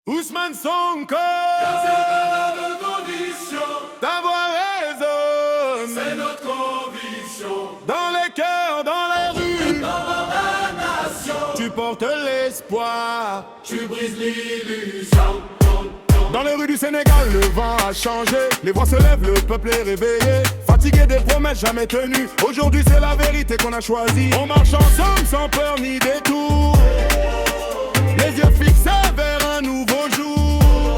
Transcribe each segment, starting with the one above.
Ousmane Sonko, ta voix résonne, c'est notre conviction. dans les cœurs, dans les rues, Dans la nation, tu portes l'espoir. tu brises l'illusion. Dans les rues du Sénégal, le vent a changé. Les voix se lèvent, le peuple est réveillé. Fatigué des promesses jamais tenues. Aujourd'hui c'est la vérité qu'on a choisie. On marche ensemble sans peur ni détour. Les yeux fixés vers un nouveau jour.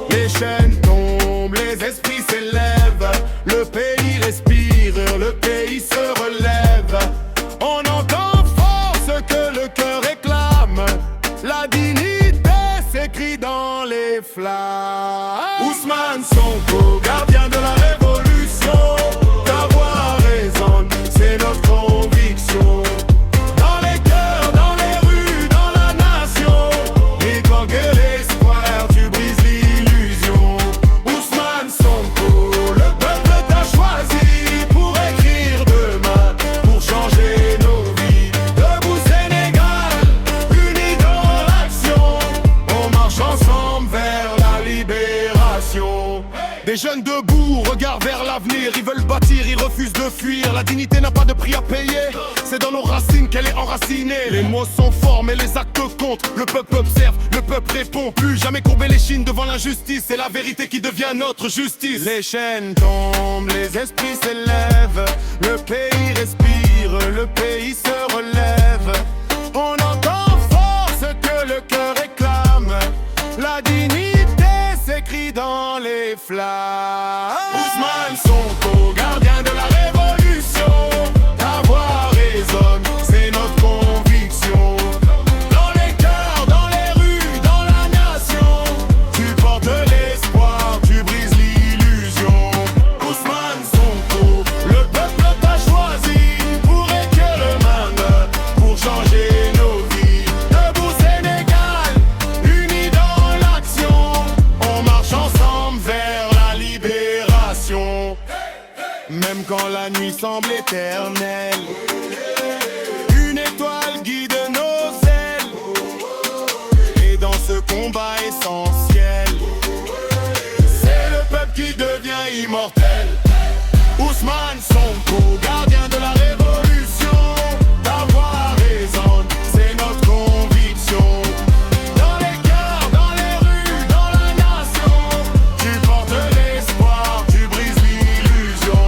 Les chaînes tombent, les esprits s'élèvent. Le pays respire, le pays se relève. On entend fort ce que le cœur réclame. La dignité s'écrit dans les flammes. Ousmane Sonko, gardien de la révolution. Ta voix résonne, c'est notre conviction. Dans les cœurs, dans les rues, dans la nation. Et quand que l'espoir, tu brises l'illusion. Ousmane Sonko, le peuple t'a choisi pour écrire demain, pour changer nos vies. Debout Sénégal, unis dans l'action. On marche ensemble vers la libération. Des jeunes debout, regard vers l'avenir. Ils veulent bâtir, ils refusent de fuir. La dignité n'a pas de prix à payer. C'est dans nos racines qu'elle est enracinée. Les mots sont forts mais les actes comptent. Le peuple observe, le peuple répond. Plus jamais courber les chines devant l'injustice. C'est la vérité qui devient notre justice. Les chaînes tombent, les esprits s'élèvent. Le pays respire, le pays se relève. On entend fort ce que le cœur réclame. La dignité s'écrit dans les flammes. Ousmane Sonko, gardien de la révolution. Ta voix résonne, c'est notre conviction. Dans les cœurs, dans les rues, dans la nation. Tu portes l'espoir, tu brises l'illusion. Ousmane Sonko, le peuple t'a choisi pour écrire le monde, pour changer nos vies. Debout Sénégal, unis dans l'action. On marche ensemble vers la libération. Même quand la nuit semble éternelle, une étoile guide nos ailes. Et dans ce combat essentiel, c'est le peuple qui devient immortel. Ousmane Sonko, gardien de la révolution. Ta voix résonne, c'est notre conviction. Dans les cœurs, dans les rues, dans la nation. Tu portes l'espoir, tu brises l'illusion.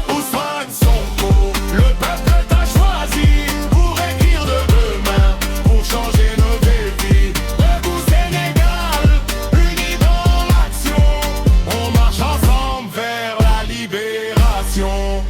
Ousmane Sonko, le peuple t'a choisi pour écrire de demain, pour changer nos défis. Debout Sénégal, unis dans l'action. On marche ensemble vers la libération.